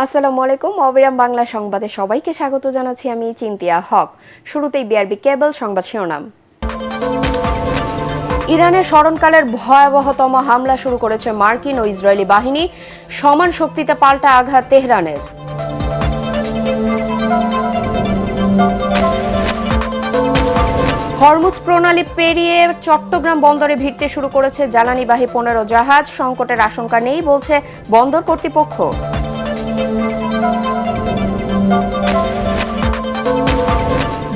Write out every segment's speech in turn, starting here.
আসসালামু আলাইকুম। অবিরাম বাংলা সংবাদে সবাইকে স্বাগত জানাচ্ছি আমি চিন্তিয়া হক। শুরুতেই বিআরবি কেবল সংবাদ শিরোনাম। ইরানের স্মরণকালের ভয়াবহতম হামলা শুরু করেছে মার্কিন ও ইসরায়েলি বাহিনী, সমান শক্তিতে পাল্টা আঘাত তেহরানের। হরমুজ প্রণালী পেরিয়ে চট্টগ্রাম বন্দরে ভিড়তে শুরু করেছে জ্বালানিবাহী 15 জাহাজ, সংকটের আশঙ্কা নেই বলছে বন্দর কর্তৃপক্ষ।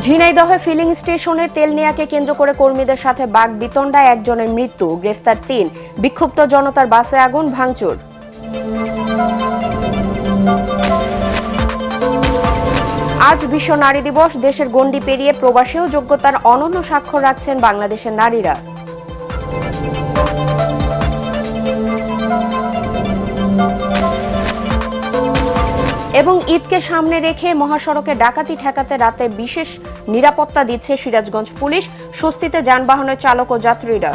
ঝিনাইদহে ফিলিং স্টেশনে তেল নেয়াকে কেন্দ্র করে কর্মীদের সাথে বাকবিতণ্ডায় একজনের মৃত্যু, গ্রেফতার 3। বিক্ষুব্ধ জনতার বাসে আগুন, ভাঙচুর। আজ বিশ্ব নারী দিবস। দেশের গণ্ডি পেরিয়ে প্রবাসেও যোগ্যতার অনন্য স্বাক্ষর রাখছেন বাংলাদেশের নারীরা। এবং ঈদকে সামনে রেখে মহাসড়কে ডাকাতি ঠেকাতে রাতে বিশেষ নিরাপত্তা দিচ্ছে সিরাজগঞ্জ পুলিশ, স্বস্তিতে যানবাহনের চালক ও যাত্রীরা।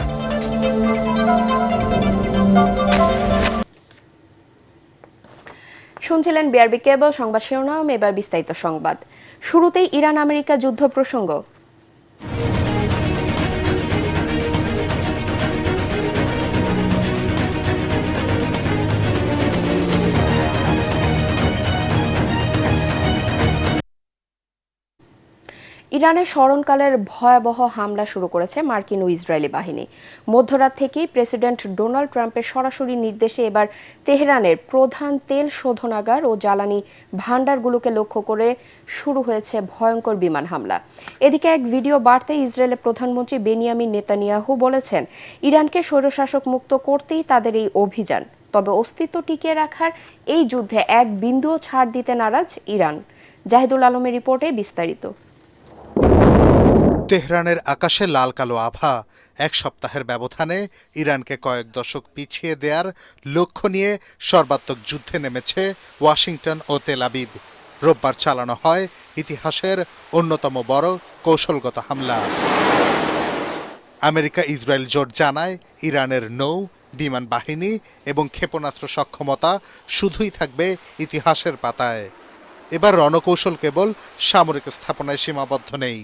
শুনছিলেন বিআরবি কেবল সংবাদ শিরোনাম, এবার বিস্তারিত সংবাদ। শুরুতেই ইরান আমেরিকা যুদ্ধ প্রসঙ্গ। ইরানের স্মরণকালের ভয়াবহ হামলা শুরু করেছে মার্কিন ও ইসরায়েলি বাহিনী। মধ্যরাত থেকেই প্রেসিডেন্ট ডোনাল্ড ট্রাম্পের সরাসরি নির্দেশে এবার তেহরানের প্রধান তেল শোধনাগার ও জ্বালানি ভান্ডারগুলোকে লক্ষ্য করে শুরু হয়েছে ভয়ঙ্কর বিমান হামলা। এদিকে এক ভিডিও বার্তায় ইসরায়েলের প্রধানমন্ত্রী বেনিয়ামিন নেতানিয়াহু বলেছেন, ইরানকে স্বৈরশাসক মুক্ত করতেই তাদের এই অভিযান। তবে অস্তিত্ব টিকিয়ে রাখার এই যুদ্ধে এক বিন্দুও ছাড় দিতে নারাজ ইরান। জাহিদুল আলমের রিপোর্টে বিস্তারিত। তেহরানের আকাশে লাল কালো আভা, এক সপ্তাহের ব্যবধানে ইরানকে কয়েক দশক পিছিয়ে দেওয়ার লক্ষ্য নিয়ে সর্বাত্মক যুদ্ধে নেমেছে ওয়াশিংটন ও তেল আবিব। রোববার চালানো হয় ইতিহাসের অন্যতম বড় কৌশলগত হামলা। আমেরিকা ইসরায়েল জোট জানায়, ইরানের নৌ, বিমান বাহিনী এবং ক্ষেপণাস্ত্র সক্ষমতা শুধুই থাকবে ইতিহাসের পাতায়। এবার রণকৌশল কেবল সামরিক স্থাপনায় সীমাবদ্ধ নেই।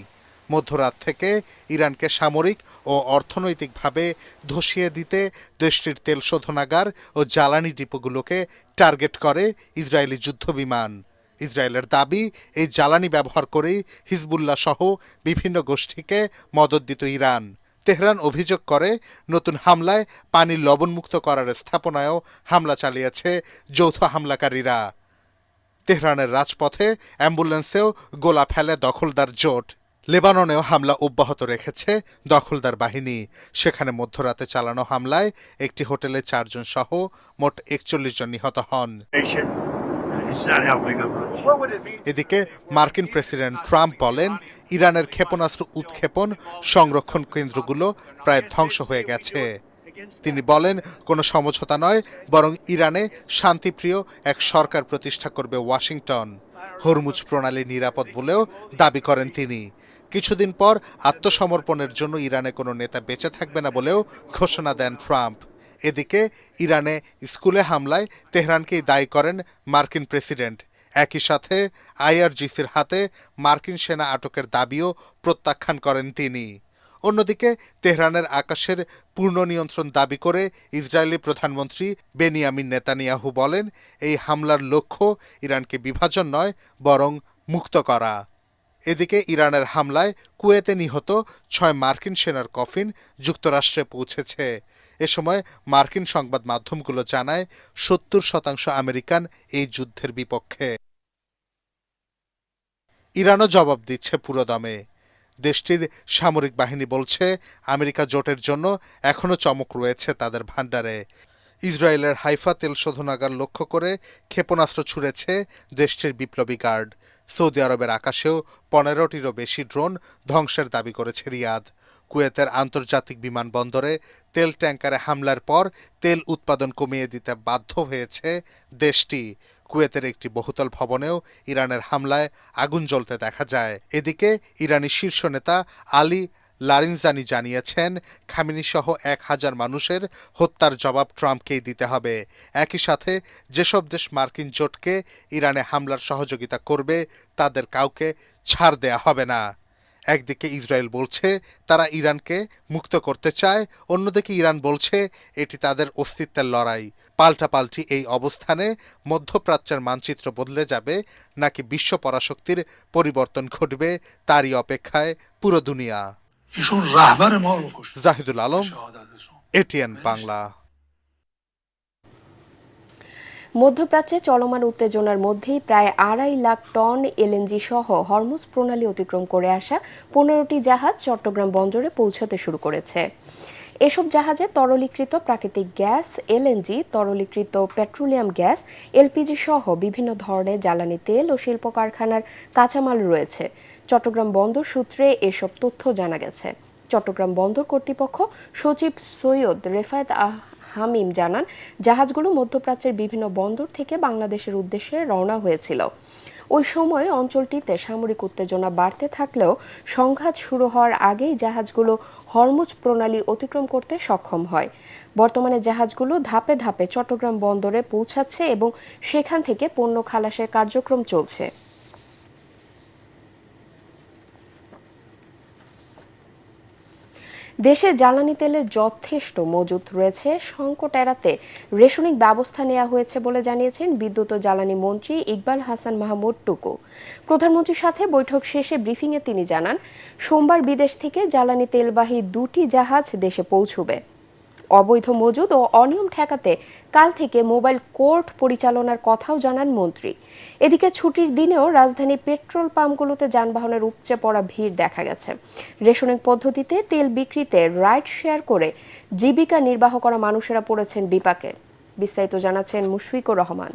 মধ্যরাত থেকে ইরানকে সামরিক ও অর্থনৈতিকভাবে ধসিয়ে দিতে দেশটির তেল শোধনাগার ও জ্বালানি ডিপোগুলোকে টার্গেট করে ইসরায়েলি যুদ্ধবিমান। ইসরায়েলের দাবি, এই জ্বালানি ব্যবহার করেই হিজবুল্লাহ সহ বিভিন্ন গোষ্ঠীকে মদদ দিত ইরান। তেহরান অভিযোগ করে, নতুন হামলায় পানি লবণমুক্ত করার স্থাপনায়ও হামলা চালিয়েছে যৌথ হামলাকারীরা। তেহরানের রাজপথে অ্যাম্বুলেন্সেও গোলা ফেলে দখলদার জোট। লেবাননেও হামলা অব্যাহত রেখেছে দখলদার বাহিনী। সেখানে মধ্যরাতে চালানো হামলায় একটি হোটেলে 4 জন সহ মোট 41 জন নিহত হন। এদিকে মার্কিন প্রেসিডেন্ট ট্রাম্প বলেন, ইরানের ক্ষেপণাস্ত্র উৎক্ষেপণ সংরক্ষণ কেন্দ্রগুলো প্রায় ধ্বংস হয়ে গেছে। তিনি বলেন, কোনো সমঝোতা নয়, বরং ইরানে শান্তিপ্রিয় এক সরকার প্রতিষ্ঠা করবে ওয়াশিংটন। হরমুজ প্রণালী নিরাপদ বলেও দাবি করেন তিনি। কিছুদিন পর আত্মসমর্পণের জন্য ইরানে কোনো নেতা বেঁচে থাকবে না বলেও ঘোষণা দেন ট্রাম্প। এদিকে ইরানে স্কুলে হামলায় তেহরানকেই দায়ী করেন মার্কিন প্রেসিডেন্ট। একই সাথে আইআরজিসির হাতে মার্কিন সেনা আটকের দাবিও প্রত্যাখ্যান করেন তিনি। অন্যদিকে তেহরানের আকাশের পূর্ণ নিয়ন্ত্রণ দাবি করে ইসরায়েলি প্রধানমন্ত্রী বেনিয়ামিন নেতানিয়াহু বলেন, এই হামলার লক্ষ্য ইরানকে বিভাজন নয়, বরং মুক্ত করা। এদিকে ইরানের হামলায় কুয়েতে নিহত 6 মার্কিন সেনার কফিন যুক্তরাষ্ট্রে পৌঁছেছে। এ সময় মার্কিন সংবাদ মাধ্যমগুলো জানায়, 70% আমেরিকান এই যুদ্ধের বিপক্ষে। ইরানও জবাব দিচ্ছে পুরোদমে। দেশটির সামরিক বাহিনী বলছে, আমেরিকা জোটের জন্য এখনও চমক রয়েছে তাদের ভান্ডারে। ইসরায়েলের হাইফা তেল শোধনাগার লক্ষ্য করে ক্ষেপণাস্ত্র ছুড়েছে দেশটির বিপ্লবী গার্ড। সৌদি আরবের আকাশেও 15টিরও বেশি ড্রোন ধ্বংসের দাবি করেছে রিয়াদ। কুয়েতের আন্তর্জাতিক বিমানবন্দরে তেল ট্যাঙ্কারে হামলার পর তেল উৎপাদন কমিয়ে দিতে বাধ্য হয়েছে দেশটি। কুয়েতের একটি বহুতল ভবনেও ইরানের হামলায় আগুন জ্বলতে দেখা যায়। এদিকে ইরানি শীর্ষ নেতা আলী লারিনজানি জানিয়েছেন, খামেনি সহ 1000 মানুষের হত্যার জবাব ট্রাম্পকেই দিতে হবে। একই সাথে যেসব দেশ মার্কিন জোটকে ইরানে হামলার সহযোগিতা করবে তাদের কাউকে ছাড় দেয়া হবে না। একদিকে ইসরায়েল বলছে তারা ইরানকে মুক্ত করতে চায়, অন্যদিকে ইরান বলছে এটি তাদের অস্তিত্বের লড়াই। পাল্টাপাল্টি এই অবস্থানে মধ্যপ্রাচ্যের মানচিত্র বদলে যাবে নাকি বিশ্ব পরাশক্তির পরিবর্তন ঘটবে তারই অপেক্ষায় পুরো দুনিয়া। জাহিদুল আলম, এটিএন বাংলা। মধ্যপ্রাচ্যে চলমান উত্তেজনার মধ্যেই প্রায় 2.5 লাখ টন এলএনজি সহ হরমুজ প্রণালী অতিক্রম করে আসা 15টি জাহাজ চট্টগ্রাম বন্দরে পৌঁছাতে শুরু করেছে। এসব জাহাজে তরলীকৃত প্রাকৃতিক গ্যাস, এলএনজি, তরলীকৃত পেট্রোলিয়াম গ্যাস, এলপিজি সহ বিভিন্ন ধরনের জ্বালানি তেল ও শিল্প কারখানার কাঁচামাল রয়েছে। চট্টগ্রাম বন্দর সূত্রে এসব তথ্য জানা গেছে। চট্টগ্রাম বন্দর কর্তৃপক্ষ সচিব সৈয়দ রেফায়েত হামিম জানান, জাহাজগুলো মধ্যপ্রাচ্যের বিভিন্ন বন্দর থেকে বাংলাদেশের উদ্দেশ্যে রওনা হয়েছিল। ওই সময় অঞ্চলটিতে সামরিক উত্তেজনা বাড়তে থাকলেও সংঘাত শুরু হওয়ার আগেই জাহাজগুলো হরমুজ প্রণালী অতিক্রম করতে সক্ষম হয়। বর্তমানে জাহাজগুলো ধাপে ধাপে চট্টগ্রাম বন্দরে পৌঁছাচ্ছে এবং সেখান থেকে পণ্য খালাসের কার্যক্রম চলছে। দেশে জ্বালানি তেলের যথেষ্ট মজুত রয়েছে। সংকট এড়াতে রেশনিং ব্যবস্থা নেওয়া হয়েছে বলে জানিয়েছেন বিদ্যুৎ ও জ্বালানি মন্ত্রী ইকবাল হাসান মাহমুদ টুকু। প্রধানমন্ত্রীর সাথে বৈঠক শেষে ব্রিফিংয়ে তিনি জানান, সোমবার বিদেশ থেকে জ্বালানি তেলবাহী 2টি জাহাজ দেশে পৌঁছবে। অবৈধ মজুদ ও অনিয়ম ঠেকাতে কাল থেকে মোবাইল কোর্ট পরিচালনার কথাও জানান মন্ত্রী। এদিকে ছুটির দিনেও রাজধানীর পেট্রোল পাম্পগুলোতে যানবাহনের উপচে পড়া ভিড় দেখা গেছে। রেশনিং পদ্ধতিতে তেল বিক্রিতে রাইড শেয়ার করে জীবিকা নির্বাহ করা মানুষেরা পড়েছেন বিপাকে। বিস্তারিত জানাচ্ছেন মুশফিকুর রহমান।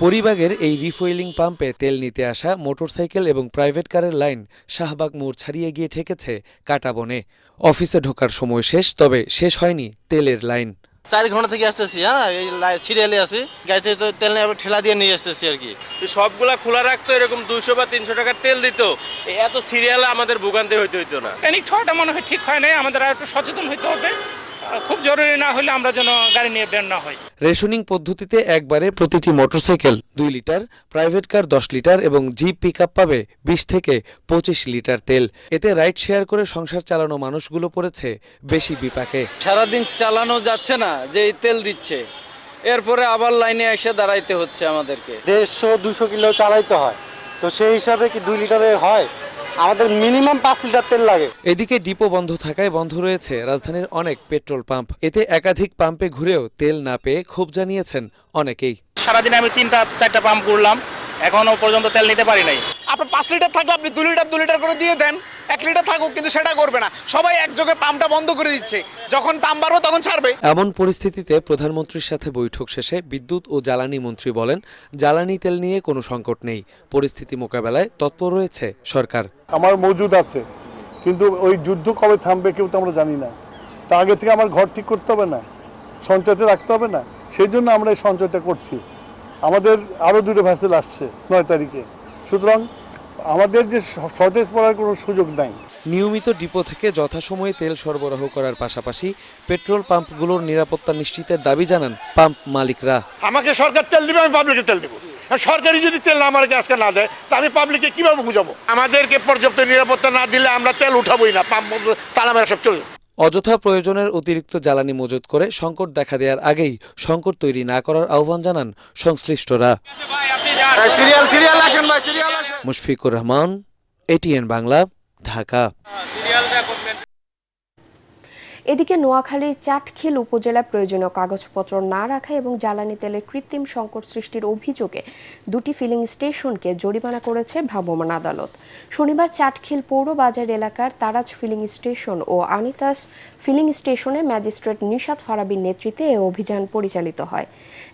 পরিবাগের এই রিফুয়েলিং পাম্পে তেল নিতে আসা মোটরসাইকেল এবং প্রাইভেট কারের লাইন শাহবাগ মোড় ছাড়িয়ে গিয়ে ঠেকেছে কাঁটাবনে। অফিসে ঢোকার সময় শেষ, তবে শেষ হয়নি তেলের লাইন। 4 ঘন্টা থেকে আসতেছি, এই সিরিয়ালে আছি, গাড়িতে তো তেল নেই, ঠেলা দিয়ে নিয়ে আসতেছি আর কি। সবগুলা খোলা রাখতো, এরকম 200 বা 300 টাকার তেল দিত, এত সিরিয়ালে আমাদের ভোগান্তি হইতো না। ট্রেনিং ছটা মনে হয় ঠিক হয় নাই, আমাদের আর একটু সচেতন হইতে হবে। খুব জরুরি না হলে আমরা যেন গাড়ি নিয়ে বের না হই। রেশনিং পদ্ধতিতে একবারে প্রতিটি motorcycle 2 litre, private car 10 litre এবং জিপ পিকআপ পাবে 20 থেকে 25 লিটার তেল। এতে রাইড শেয়ার করে সংসার চালানো মানুষগুলো পড়েছে বেশি বিপাকে। সারাদিন চালানো যাচ্ছে না, যে তেল দিচ্ছে, এরপরে আবার লাইনে এসে দাঁড়াইতে হচ্ছে আমাদেরকে। 150-200 কিলো চালাইতে হয়, তো সেই হিসাবে কি 2 লিটারে হয়? আমাদের মিনিমাম 5 লিটার তেল লাগে। এদিকে ডিপো বন্ধ থাকায় বন্ধ রয়েছে রাজধানীর অনেক পেট্রোল পাম্প। এতে একাধিক পাম্পে ঘুরেও তেল না পেয়ে ক্ষোভ জানিয়েছেন অনেকেই। সারাদিন আমি 3-4টা পাম্প ঘুরলাম, এখনো পর্যন্ত তেল নিতে পারি নাই। আপনার 5 লিটার থাকলে আপনি 2 লিটার করে দিয়ে দেন, 1 লিটার থাকুক, কিন্তু সেটা করবে না। সবাই একযোগে পাম্পটা বন্ধ করে দিচ্ছে, যখন দাম বাড়বে তখন ছাড়বে। এমন পরিস্থিতিতে প্রধানমন্ত্রীর সাথে বৈঠক শেষে বিদ্যুৎ ও জ্বালানি মন্ত্রী বলেন, জ্বালানি তেল নিয়ে কোনো সংকট নেই, পরিস্থিতি মোকাবেলায় তৎপর রয়েছে সরকার। আমার মজুদ আছে, কিন্তু ওই যুদ্ধ কবে থামবে কেউ তো আমরা জানি না। তা আগে থেকে আমার ঘর ঠিক করতে হবে না, সঞ্চয়তে রাখতে হবে না? সেই জন্য আমরা এই সঞ্চয়টা করছি। আমাদের আরও 2টো ভ্যাসেল আসছে 9 তারিখে, সুতরাং আমাদের যে শর্টেজ পড়ার কোনো সুযোগ নাই। নিয়মিত ডিপো থেকে যথাসময়ে তেল সরবরাহ করার পাশাপাশি পেট্রোল পাম্পগুলোর নিরাপত্তা নিশ্চিতের দাবি জানান পাম্প মালিকরা। আমাকে সরকার তেল দিবে, আমি পাবলিকে তেল দেবো। সরকারি যদি তেল আমাকে আজকে না দেয়, তা আমি পাবলিকে কিভাবে বুঝাবো? আমাদেরকে পর্যাপ্ত নিরাপত্তা না দিলে আমরা তেল উঠাবোই না, পাম্প তালা মেরা সব চলে। অযথা প্রয়োজনের অতিরিক্ত জ্বালানি মজুত করে সংকট দেখা দেওয়ার আগেই সংকট তৈরি না করার আহ্বান জানান সংশ্লিষ্টরা। মুশফিকুর রহমান, এটিএন বাংলা, ঢাকা। এদিকে নোয়াখালীর চাটখিল উপজেলা প্রয়োজনীয় কাগজপত্র না রাখা এবং জ্বালানি তেলের কৃত্রিম সংকট সৃষ্টির অভিযোগে 2টি ফিলিং স্টেশনকে জরিমানা করেছে ভ্রাম্যমাণ আদালত। শনিবার চাটখিল পৌর বাজার এলাকার তারাজ ফিলিং স্টেশন ও আনিতাস ফিলিং স্টেশনে ম্যাজিস্ট্রেট নিশাত ফারাবির নেতৃত্বে এ অভিযান পরিচালিত হয়।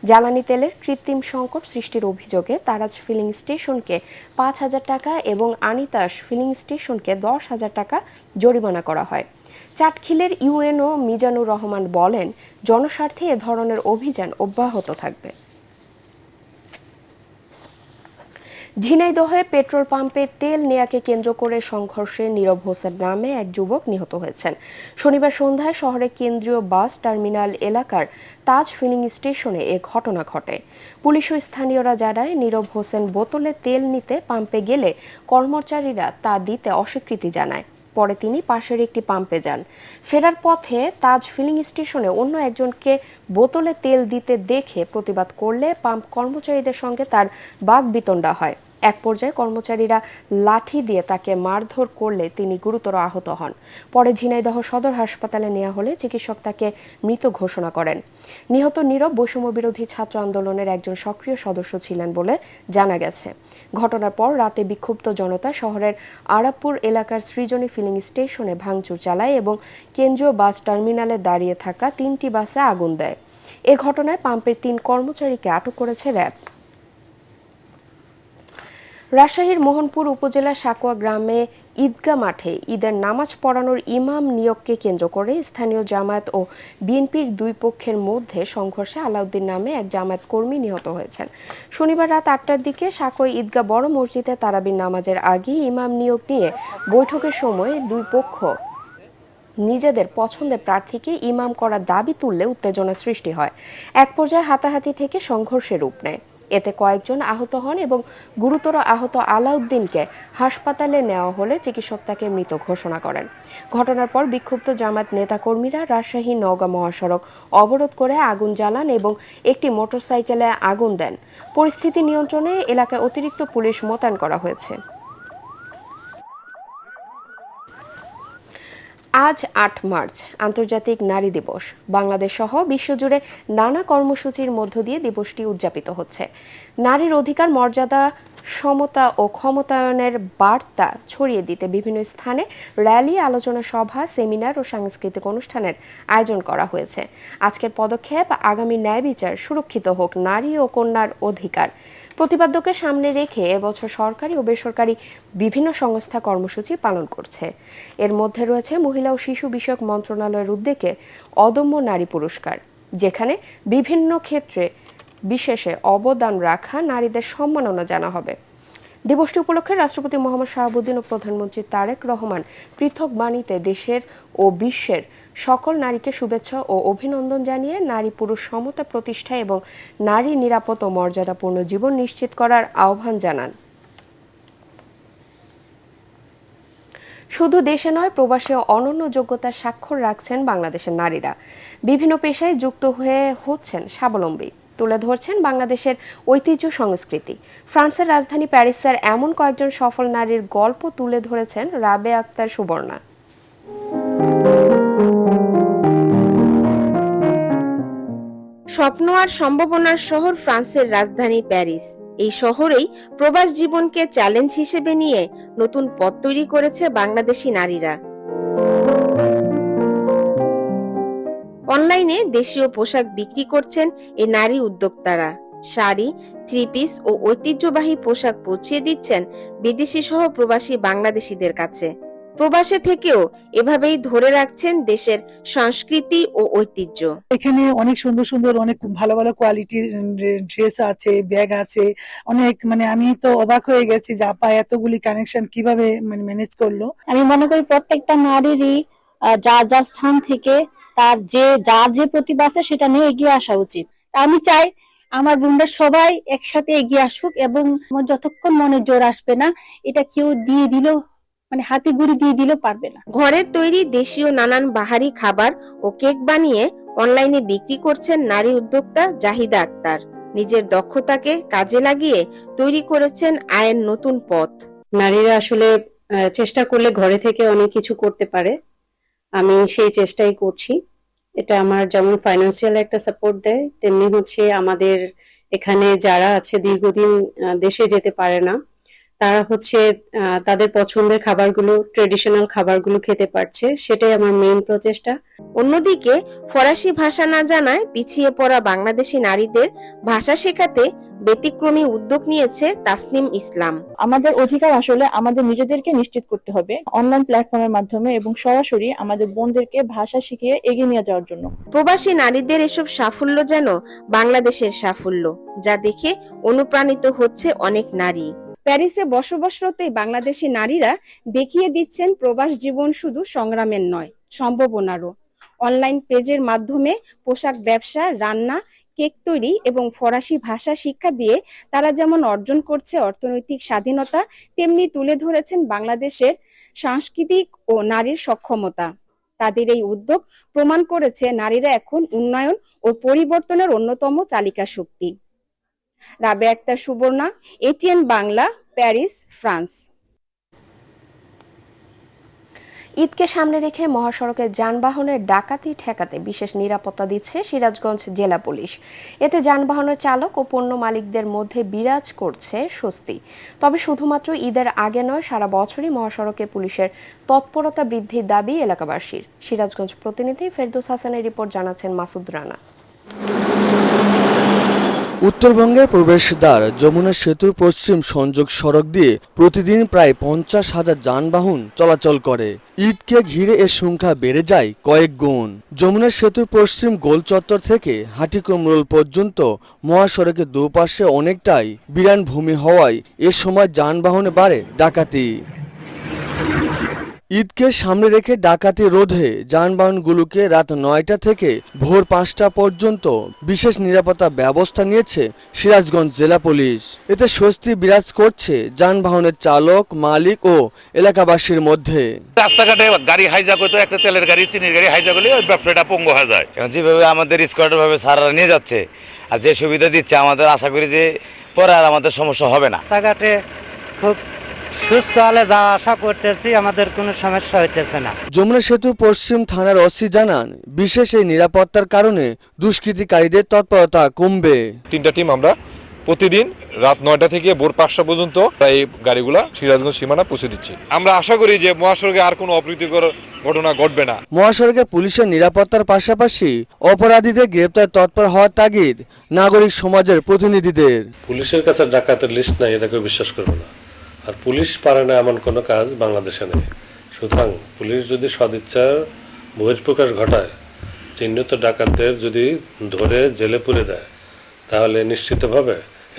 জ্বালানি তেলের কৃত্রিম সংকট সৃষ্টির অভিযোগে তারাজ ফিলিং স্টেশনকে 5,000 টাকা এবং আনিতাস ফিলিং স্টেশনকে 10,000 টাকা জরিমানা করা হয়। চাটখিলের ইউএনও মিজানুর রহমান বলেন, জনস্বার্থে এ ধরনের অভিযান অব্যাহত থাকবে। ঝিনাইদহে পেট্রোল পাম্পে তেল নেয়াকে কেন্দ্র করে সংঘর্ষে নীরব হোসেন নামে এক যুবক নিহত হয়েছেন। শনিবার সন্ধ্যায় শহরের কেন্দ্রীয় বাস টার্মিনাল এলাকার তাজ ফিলিং স্টেশনে এ ঘটনা ঘটে। পুলিশ ও স্থানীয়রা জানায়, নীরব হোসেন বোতলে তেল নিতে পাম্পে গেলে কর্মচারীরা তা দিতে অস্বীকৃতি জানায়। পরে তিনি পাশের একটি পাম্পে যান। ফেরার পথে তাজ ফিলিং স্টেশনে অন্য একজনকে বোতলে তেল দিতে দেখে প্রতিবাদ করলে পাম্প কর্মচারীদের সঙ্গে তার বাকবিতণ্ডা হয়। এক পর্যায়ে কর্মচারীরা লাঠি দিয়ে তাকে মারধর করলে তিনি গুরুতর আহত হন। পরে ঝিনাইদহ সদর হাসপাতালে নেওয়া হলে চিকিৎসক তাকে মৃত ঘোষণা করেন। নিহত নীরব বৈষম্য বিরোধী ছাত্র আন্দোলনের একজন সক্রিয় সদস্য ছিলেন বলে জানা গেছে। ঘটনার পর রাতে বিক্ষুব্ধ জনতা শহরের আরাপুর এলাকার সৃজনী ফিলিং স্টেশনে ভাঙচুর চালায় এবং কেন্দ্রীয় বাস টার্মিনালে দাঁড়িয়ে থাকা 3টি বাসে আগুন দেয়। এ ঘটনায় পাম্পের 3 কর্মচারীকে আটক করেছে র্যাব। রাজশাহীর মোহনপুর উপজেলার সাকুয়া গ্রামে ঈদগাহ মাঠে ঈদের নামাজ পড়ানোর ইমাম নিয়োগকে কেন্দ্র করে স্থানীয় জামায়াত ও বিএনপির দুই পক্ষের মধ্যে সংঘর্ষে আলাউদ্দিন নামে এক জামায়াত কর্মী নিহত হয়েছেন। শনিবার রাত 8টার দিকে সাকুয়া ঈদগাহ বড় মসজিদে তারাবির নামাজের আগে ইমাম নিয়োগ নিয়ে বৈঠকের সময় দুই পক্ষ নিজেদের পছন্দের প্রার্থীকে ইমাম করার দাবি তুললে উত্তেজনা সৃষ্টি হয়। এক পর্যায়ে হাতাহাতি থেকে সংঘর্ষের রূপ নেয়। এতে কয়েকজন আহত হন এবং গুরুতর আহত আলাউদ্দিনকে হাসপাতালে নেওয়া হলে চিকিৎসক তাকে মৃত ঘোষণা করেন। ঘটনার পর বিক্ষুব্ধ জামায়াত নেতাকর্মীরা রাজশাহী নওগাঁ মহাসড়ক অবরোধ করে আগুন জ্বালান এবং একটি মোটরসাইকেলে আগুন দেন। পরিস্থিতি নিয়ন্ত্রণে এলাকায় অতিরিক্ত পুলিশ মোতায়েন করা হয়েছে। আজ 8 মার্চ আন্তর্জাতিক নারী দিবস। বাংলাদেশ সহ বিশ্বজুড়ে নানা কর্মসূচির মধ্য দিয়ে দিবসটি উদযাপিত হচ্ছে। নারীর অধিকার, মর্যাদা, সমতা ও ক্ষমতায়নের বার্তা ছড়িয়ে দিতে বিভিন্ন স্থানে র্যালি, আলোচনা সভা, সেমিনার ও সাংস্কৃতিক অনুষ্ঠানের আয়োজন করা হয়েছে। আজকের পদক্ষেপ আগামী ন্যায় বিচার সুরক্ষিত হোক, নারী ও কন্যার অধিকার প্রতিপাদ্যকে সামনে রেখে এবছর সরকারি ও বেসরকারি বিভিন্ন সংস্থা কর্মসূচি পালন করছে। এর মধ্যে রয়েছে মহিলা ও শিশু বিষয়ক মন্ত্রণালয়ের উদ্যোগে অদম্য নারী পুরস্কার, যেখানে বিভিন্ন ক্ষেত্রে বিশেষে অবদান রাখা নারীদের সম্মাননা জানা হবে। দিবসটি উপলক্ষে রাষ্ট্রপতি মোহাম্মদ শাহাবুদ্দিন ও প্রধানমন্ত্রী তারেক রহমান পৃথক বাণীতে দেশের ও বিশ্বের সকল নারীকে শুভেচ্ছা ও অভিনন্দন জানিয়ে নারী পুরুষ সমতা প্রতিষ্ঠা এবং নারী নিরাপদ ও মর্যাদাপূর্ণ জীবন নিশ্চিত করার আহ্বান জানান। শুধু দেশে নয়, প্রবাসে অনন্য যোগ্যতার স্বাক্ষর রাখছেন বাংলাদেশের নারীরা। বিভিন্ন পেশায় যুক্ত হয়ে হচ্ছেন স্বাবলম্বী, তুলে ধরছেন বাংলাদেশের ঐতিহ্য সংস্কৃতি। ফ্রান্সের রাজধানী প্যারিসের এমন কয়েকজন সফল নারীর গল্প তুলে ধরেছেন রাবেয়া আক্তার সুবর্ণা। স্বপ্ন আর সম্ভাবনার শহর ফ্রান্সের রাজধানী প্যারিস। এই শহরেই প্রবাস জীবনকে চ্যালেঞ্জ হিসেবে নিয়ে নতুন পথ তৈরি করেছে বাংলাদেশি নারীরা। অনলাইনে দেশীয় পোশাক বিক্রি করছেন এই নারী উদ্যোক্তারা। শাড়ি, 3 পিস ও ঐতিহ্যবাহী পোশাক পৌঁছে দিচ্ছেন বিদেশি সহ প্রবাসী বাংলাদেশিদের কাছে। প্রবাসে থেকেও এভাবেই ধরে রাখছেন দেশের সংস্কৃতি ও ঐতিহ্য। এখানে অনেক সুন্দর সুন্দর, অনেক ভালো ভালো কোয়ালিটির ড্রেস আছে, ব্যাগ আছে, অনেক আমি তো অবাক হয়ে গেছি যে আপা এতগুলি কানেকশন কিভাবে ম্যানেজ করলো। আমি মনে করি প্রত্যেকটা নারীরই যার যার স্থান থেকে তার যার যে প্রতিভা আছে সেটা নিয়ে এগিয়ে আসা উচিত। আমি চাই আমার বোনরা সবাই একসাথে এগিয়ে আসুক এবং যতক্ষণ মনে জোর আসবে না, এটা কেউ দিয়ে দিলেও হাতে গুড়ি দিয়ে দিলেও পারবে না। ঘরের তৈরি দেশীয় নানান বাহারি খাবার ও কেক বানিয়ে অনলাইনে বিক্রি করছেন নারী উদ্যোক্তা জাহিদা আক্তার। নিজের দক্ষতাকে কাজে লাগিয়ে তৈরি করেছেন আয়ের নতুন পথ। নারীরা আসলে চেষ্টা করলে ঘরে থেকে অনেক কিছু করতে পারে। আমি সেই চেষ্টাই করছি। এটা আমার যেমন ফাইন্যান্সিয়াল একটা সাপোর্ট দেয়, তেমনি আমাদের এখানে যারা আছে দীর্ঘদিন দেশে যেতে পারে না, তারা তাদের পছন্দের খাবারগুলো, ট্রেডিশনাল খাবারগুলো খেতে পারছে, সেটাই আমার মেইন প্রচেষ্টা। অন্যদিকে ফরাসি ভাষা না জানায় পিছিয়ে পড়া বাংলাদেশি নারীদের ভাষা শেখাতে ব্যতিক্রমী উদ্যোগ নিয়েছে তাসনিম ইসলাম। আমাদের অধিকার আসলে আমাদের নিজেদেরকে নিশ্চিত করতে হবে অনলাইন প্ল্যাটফর্মের মাধ্যমে এবং সরাসরি আমাদের বোনদেরকে ভাষা শিখিয়ে এগিয়ে নিয়ে যাওয়ার জন্য। প্রবাসী নারীদের এসব সাফল্য যেন বাংলাদেশের সাফল্য, যা দেখে অনুপ্রাণিত হচ্ছে অনেক নারী। প্যারিসে বসবাসরত এই বাংলাদেশি নারীরা দেখিয়ে দিচ্ছেন প্রবাস জীবন শুধু সংগ্রামের নয়, সম্ভাবনারও। অনলাইন পেজের মাধ্যমে পোশাক ব্যবসা, রান্না, কেক তৈরি এবং ফরাসি ভাষা শিক্ষা দিয়ে তারা যেমন অর্জন করছে অর্থনৈতিক স্বাধীনতা, তেমনি তুলে ধরেছেন বাংলাদেশের সাংস্কৃতিক ও নারীর সক্ষমতা। তাদের এই উদ্যোগ প্রমাণ করেছে নারীরা এখন উন্নয়ন ও পরিবর্তনের অন্যতম চালিকা শক্তি। Rabeya Akter, Suborna, ATN Bangla, Paris, France. ঈদকে সামনে রেখে মহাসড়কে যানবাহনের ডাকাতি ঠেকাতে বিশেষ নিরাপত্তা দিচ্ছে সিরাজগঞ্জ জেলা পুলিশ। এতে যানবাহনের চালক ও পণ্য মালিকদের মধ্যে বিরাজ করছে স্বস্তি। তবে শুধুমাত্র ঈদের আগে নয়, সারা বছরই মহাসড়কে পুলিশের তৎপরতা বৃদ্ধির দাবি এলাকাবাসীর। সিরাজগঞ্জ প্রতিনিধি ফেরদৌস হাসানের রিপোর্ট, জানাচ্ছেন মাসুদ রানা। উত্তরবঙ্গের প্রবেশদ্বার যমুনা সেতুর পশ্চিম সংযোগ সড়ক দিয়ে প্রতিদিন প্রায় 50,000 যানবাহন চলাচল করে। ঈদকে ঘিরে এর সংখ্যা বেড়ে যায় কয়েক গুণ। যমুনা সেতুর পশ্চিম গোল চত্বর থেকে হাটিকুমরোল পর্যন্ত মহাসড়কের দুপাশে অনেকটাই বিরান ভূমি হওয়ায় এ সময় যানবাহনে বাড়ে ডাকাতি। ঈদকে সামনে রেখে ডাকাতি রোধে যানবাহনগুলোকে রাত 9টা থেকে ভোর 5টা পর্যন্ত বিশেষ নিরাপত্তা ব্যবস্থা নিয়েছে সিরাজগঞ্জ জেলা পুলিশ। এতে স্বস্তি বিরাজ করছে যানবাহনের চালক, মালিক ও এলাকাবাসীর মধ্যে। রাস্তাঘাটে গাড়ি হাইজাক হতো, একটা তেলের গাড়ি, চিনির গাড়ি হাইজাক হলে ওই ব্যবসাটা পঙ্গু হয়ে যায়। যেভাবে আমাদের স্কোয়াডের ভাবে সারারা নিয়ে যাচ্ছে আর যে সুবিধা দিচ্ছে, আমাদের আশা করি যে পরে আর আমাদের সমস্যা হবে না। রাস্তাঘাটে খুব সুস্থ হলে যাওয়া আশা করতেছি, আমাদের কোনো সমস্যা হইতেছে না। যমুনা সেতু পশ্চিম থানার ওসি জানান, বিশেষ এই নিরাপত্তার কারণে দুষ্কৃতিকারীদের তৎপরতা কমবে। 3টা টিম আমরা প্রতিদিন রাত 9টা থেকে ভোর 5টা পর্যন্ত এই গাড়িগুলা সিরাজগঞ্জ সীমানা পৌঁছে দিচ্ছি। আমরা আশা করি যে মহাসড়কে আর কোনো অপ্রীতিকর ঘটনা ঘটবে না। মহাসড়কে পুলিশের নিরাপত্তার পাশাপাশি অপরাধীদের গ্রেপ্তার তৎপর হওয়ার তাগিদ নাগরিক সমাজের প্রতিনিধিদের। পুলিশের কাছে ডাকাতের লিস্ট নাই, এটাকে বিশ্বাস করবো না। আর পুলিশ পারে না এমন কোনো কাজ বাংলাদেশে নেই। সুতরাং পুলিশ যদি সদিচ্ছার বহিঃপ্রকাশ ঘটায়, চিহ্নিত ডাকাতদের যদি ধরে জেলে পুরে দেয়, তাহলে নিশ্চিতভাবে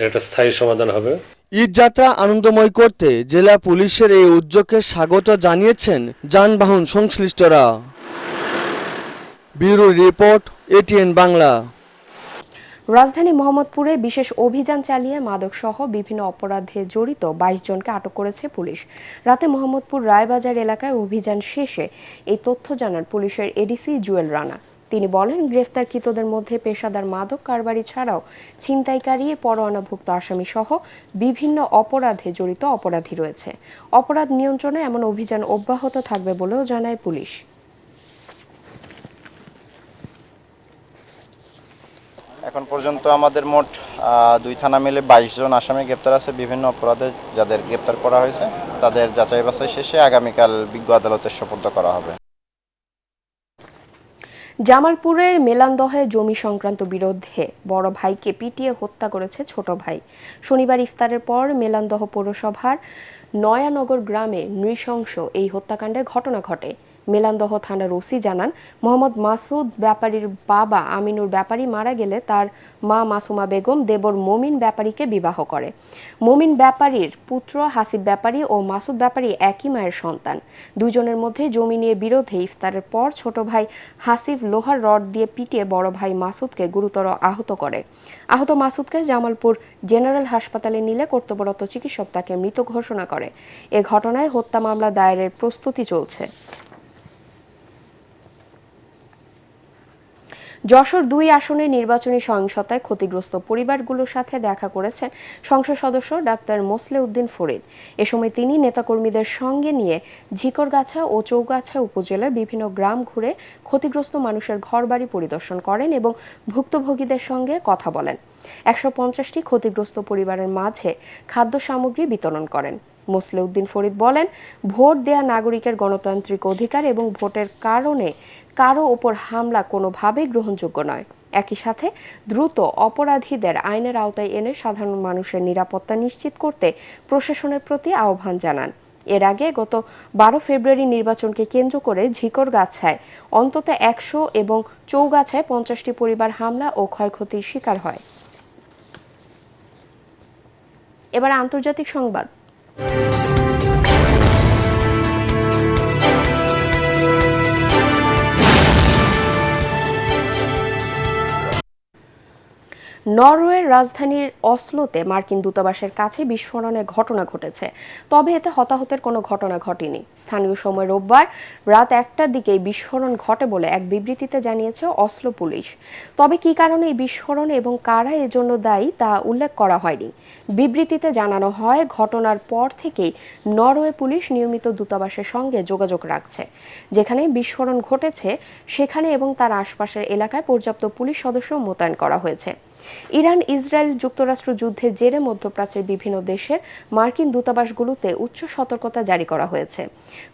এটা স্থায়ী সমাধান হবে। ঈদ যাত্রা আনন্দময় করতে জেলা পুলিশের এই উদ্যোগকে স্বাগত জানিয়েছেন যানবাহন সংশ্লিষ্টরা। Bureau report, ATN Bangla. রাজধানী মোহাম্মদপুরে বিশেষ অভিযান চালিয়ে মাদকসহ বিভিন্ন অপরাধে জড়িত 22 জনকে আটক করেছে পুলিশ। রাতে মোহাম্মদপুর রায়বাজার এলাকায় অভিযান শেষে এই তথ্য জানান পুলিশের এডিসি জুয়েল রানা। তিনি বলেন, গ্রেফতারকৃতদের মধ্যে পেশাদার মাদক কারবারি ছাড়াও ছিনতাইকারী, পরোয়ানাভুক্ত আসামি সহ বিভিন্ন অপরাধে জড়িত অপরাধী রয়েছে। অপরাধ নিয়ন্ত্রণে এমন অভিযান অব্যাহত থাকবে বলেও জানায় পুলিশ। এখন পর্যন্ত আমাদের মোট 2 থানা মিলে 22 জন আসামি গ্রেপ্তার আছে। বিভিন্ন অপরাধে যাদের গ্রেপ্তার করা হয়েছে তাদের যাচাই বাছাই শেষে আগামীকাল বিজ্ঞ আদালতে সোপর্দ করা হবে। জামালপুরের মেলান্দহে জমি সংক্রান্ত বিরোধে বড় ভাইকে পিটিয়ে হত্যা করেছে ছোট ভাই। শনিবার ইফতারের পর মেলান্দহ পৌরসভার নয়ানগর গ্রামে নৃশংস এই হত্যাকাণ্ডের ঘটনা ঘটে। মেলান্দহ থানার ওসি জানান, মোহাম্মদ মাসুদ ব্যাপারীর বাবা আমিনুর ব্যাপারী মারা গেলে তার মা মাসুমা বেগম দেবর মমিন ব্যাপারীকে বিবাহ করে। মমিন ব্যাপারীর পুত্র হাসিব ব্যাপারী ও মাসুদ ব্যাপারী একই মায়ের সন্তান। দুজনের মধ্যে জমি নিয়ে বিরোধে ইফতারের পর ছোট ভাই হাসিব লোহার রড দিয়ে পিটিয়ে বড় ভাই মাসুদকে গুরুতর আহত করে। আহত মাসুদকে জামালপুর জেনারেল হাসপাতালে নিলে কর্তব্যরত চিকিৎসক তাকে মৃত ঘোষণা করে। এ ঘটনায় হত্যা মামলা দায়েরের প্রস্তুতি চলছে। যশোর 2 আসনের নির্বাচনী সহিংসতায় ক্ষতিগ্রস্ত পরিবারগুলোর সাথে দেখা করেছেন সংসদ সদস্য ডাক্তার মোসলেউদ্দিন ফরিদ। এ সময় তিনি নেতাকর্মীদের সঙ্গে নিয়ে ঝিকরগাছা ও চৌগাছা উপজেলার বিভিন্ন গ্রাম ঘুরে ক্ষতিগ্রস্ত মানুষের ঘরবাড়ি পরিদর্শন করেন এবং ভুক্তভোগীদের সঙ্গে কথা বলেন। 150টি ক্ষতিগ্রস্ত পরিবারের মাঝে খাদ্য সামগ্রী বিতরণ করেন। মোসলেউদ্দিন ফরিদ বলেন, ভোট দেয়া নাগরিকের গণতান্ত্রিক অধিকার এবং ভোটের কারণে কারো ওপর হামলা কোনোভাবেই গ্রহণযোগ্য নয়। একই সাথে দ্রুত অপরাধীদের আইনের আওতায় এনে সাধারণ মানুষের নিরাপত্তা নিশ্চিত করতে প্রশাসনের প্রতি আহ্বান জানান। এর আগে গত 12 ফেব্রুয়ারি নির্বাচনকে কেন্দ্র করে ঝিকরগাছায় অন্তত 100 এবং চৌগাছায় 50টি পরিবার হামলা ও ক্ষয়ক্ষতির শিকার হয়। এবার আন্তর্জাতিক সংবাদ। নরওয়ের রাজধানীর অসলোতে মার্কিন দূতাবাসের কাছে বিস্ফোরণের ঘটনা ঘটেছে, তবে এতে হতাহতের কোনো ঘটনা ঘটেনি। স্থানীয় সময় রোববার রাত 1টার দিকে বিস্ফোরণ ঘটে বলে এক বিবৃতিতে জানিয়েছে অসলো পুলিশ। তবে কী কারণে এই বিস্ফোরণ এবং কারা এজন্য দায়ী তা উল্লেখ করা হয়নি। বিবৃতিতে জানানো হয়, ঘটনার পর থেকেই নরওয়ে পুলিশ নিয়মিত দূতাবাসের সঙ্গে যোগাযোগ রাখছে। যেখানে বিস্ফোরণ ঘটেছে সেখানে এবং তার আশপাশের এলাকায় পর্যাপ্ত পুলিশ সদস্য মোতায়েন করা হয়েছে। ইরান ইসরায়েল যুক্তরাষ্ট্র যুদ্ধের জেরে মধ্যপ্রাচ্যের বিভিন্ন দেশের মার্কিন দূতাবাসগুলোতে উচ্চ সতর্কতা জারি করা হয়েছে।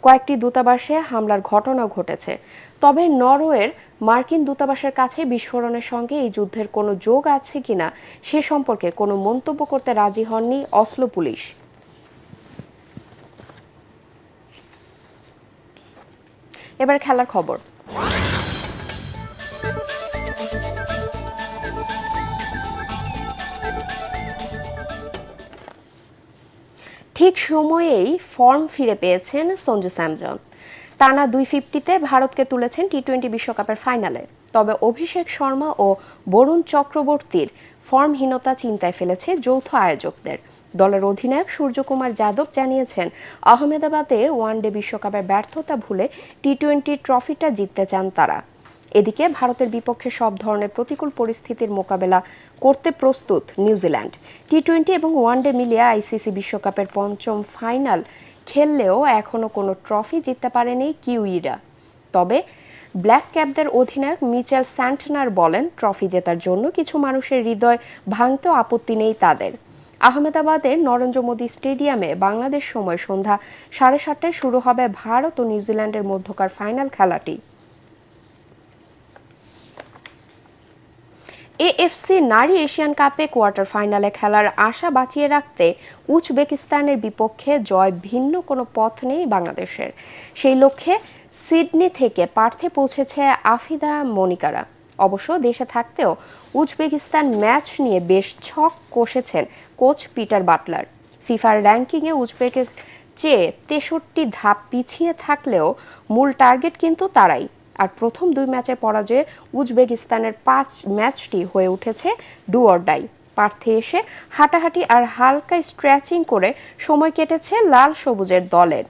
কয়েকটি দূতাবাসে হামলার ঘটনাও ঘটেছে। তবে নরওয়ের মার্কিন দূতাবাসের কাছে বিস্ফোরণের সঙ্গে এই যুদ্ধের কোনো যোগ আছে কিনা সে সম্পর্কে কোনো মন্তব্য করতে রাজি হননি অসলো পুলিশ। এবার খেলার খবর। ঠিক সময়েই ফর্ম ফিরে পেয়েছেন সঞ্জু স্যামসন। টানা 250-তে ভারতকে তুলেছেন টি-20 বিশ্বকাপের ফাইনালে। তবে অভিষেক শর্মা ও বরুণ চক্রবর্তীর ফর্মহীনতা চিন্তায় ফেলেছে যৌথ আয়োজকদের। দলের অধিনায়ক সূর্যকুমার যাদব জানিয়েছেন, আহমেদাবাদে ওয়ানডে বিশ্বকাপের ব্যর্থতা ভুলে টি-20 ট্রফিটা জিততে চান তারা। এদিকে ভারতের বিপক্ষে সব ধরনের প্রতিকূল পরিস্থিতির মোকাবেলা করতে প্রস্তুত নিউজিল্যান্ড। টি-20 এবং ওয়ানডে মিলিয়ে আইসিসি বিশ্বকাপের 5ম ফাইনাল খেললেও এখনও কোনো ট্রফি জিততে পারেনি কিউইরা। তবে ব্ল্যাক ক্যাপদের অধিনায়ক মিচেল স্যান্টনার বলেন, ট্রফি জেতার জন্য কিছু মানুষের হৃদয় ভাঙতেও আপত্তি নেই তাদের। আহমেদাবাদের নরেন্দ্র মোদী স্টেডিয়ামে বাংলাদেশ সময় সন্ধ্যা 7:30টায় শুরু হবে ভারত ও নিউজিল্যান্ডের মধ্যকার ফাইনাল খেলাটি। এএফসি নারী এশিয়ান কাপে কোয়ার্টার ফাইনালে খেলার আশা বাঁচিয়ে রাখতে উজবেকিস্তানের বিপক্ষে জয় ভিন্ন কোনো পথ নেই বাংলাদেশের। সেই লক্ষ্যে সিডনি থেকে পার্থে পৌঁছেছে আফিদা মনিকারা। অবশ্য দেশে থাকতেও উজবেকিস্তান ম্যাচ নিয়ে বেশ ছক কষেছেন কোচ পিটার বাটলার। ফিফার র্যাঙ্কিংয়ে উজবেকের চেয়ে 63 ধাপ পিছিয়ে থাকলেও মূল টার্গেট কিন্তু তারাই। আর প্রথম 2 ম্যাচের পরাজয়ে উজবেকিস্তানের 5 ম্যাচটি হয়ে উঠেছে ডু অর ডাই। পার্থে এসে হাঁটাহাঁটি আর হালকা স্ট্রেচিং করে সময় কেটেছে লাল সবুজের দলের।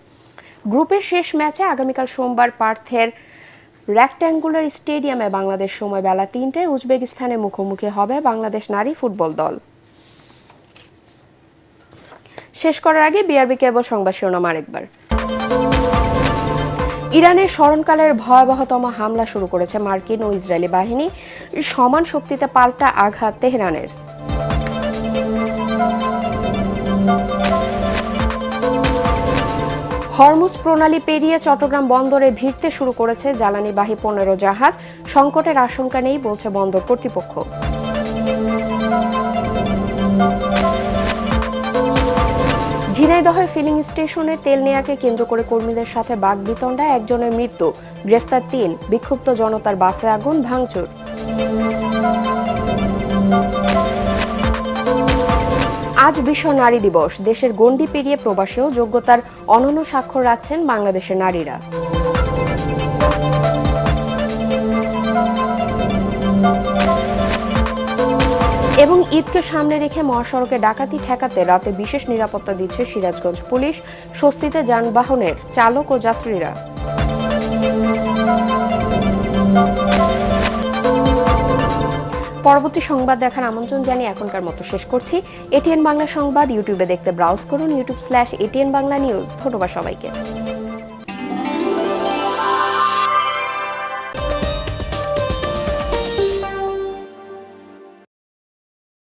গ্রুপের শেষ ম্যাচে আগামীকাল সোমবার পার্থের রেক্ট্যাঙ্গুলার স্টেডিয়ামে বাংলাদেশ সময় বেলা 3টায় উজবেকিস্তানের মুখোমুখি হবে বাংলাদেশ নারী ফুটবল দল। শেষ করার আগে বিআরবি কেবল সংবাদ শিরোনাম আরেকবার। ইরানের স্মরণকালের ভয়াবহতম হামলা শুরু করেছে মার্কিন ও ইসরায়েলি বাহিনী। সমান শক্তিতে পাল্টা আঘাত তেহরানের। হরমুজ প্রণালী পেরিয়ে চট্টগ্রাম বন্দরে ভিড়তে শুরু করেছে জ্বালানিবাহী 15 জাহাজ। সংকটের আশঙ্কা নেই বলছে বন্দর কর্তৃপক্ষ। ঝিনাইদহের ফিলিং স্টেশনে তেল নেয়াকে কেন্দ্র করে কর্মীদের সাথে বাগবিতণ্ডায় একজনের মৃত্যু, গ্রেফতার 3। বিক্ষুব্ধ জনতার বাসে আগুন, ভাঙচুর। আজ বিশ্ব নারী দিবস। দেশের গণ্ডি পেরিয়ে প্রবাসেও যোগ্যতার অনন্য স্বাক্ষর রাখছেন বাংলাদেশের নারীরা। এবং ঈদকে সামনে রেখে মহাসড়কে ডাকাতি ঠেকাতে রাতে বিশেষ নিরাপত্তা দিচ্ছে সিরাজগঞ্জ পুলিশ। স্বস্তিতে যানবাহনের চালক ও যাত্রীরা। পরবর্তী সংবাদ দেখার আমন্ত্রণ জানিয়ে এখনকার মতো শেষ করছি। এটিএন বাংলা সংবাদ ইউটিউবে দেখতে ব্রাউজ করুন youtube/ATN Bangla News। ধন্যবাদ সবাইকে।